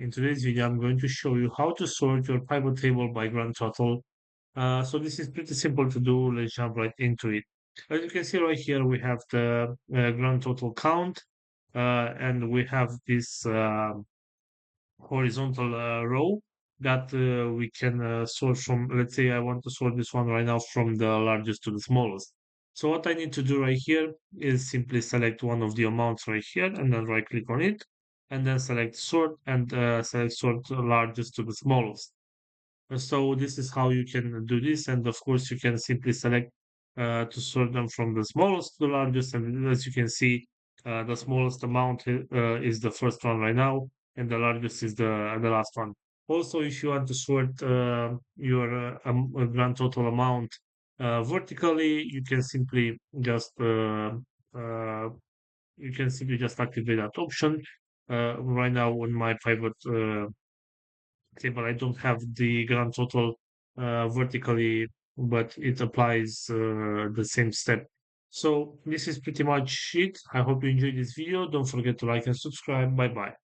In today's video, I'm going to show you how to sort your pivot table by grand total. So this is pretty simple to do. Let's jump right into it. As you can see right here, we have the grand total count, and we have this horizontal row that we can sort from. Let's say I want to sort this one right now from the largest to the smallest. So what I need to do right here is simply select one of the amounts right here and then right click on it and then select sort and select sort largest to the smallest. So this is how you can do this. And of course, you can simply select to sort them from the smallest to the largest. And as you can see, the smallest amount is the first one right now, and the largest is the last one. Also, if you want to sort your grand total amount vertically, uh, you can simply just activate that option. Right now, on my pivot table, I don't have the grand total vertically, but it applies the same step. So this is pretty much it. I hope you enjoyed this video. Don't forget to like and subscribe. Bye bye.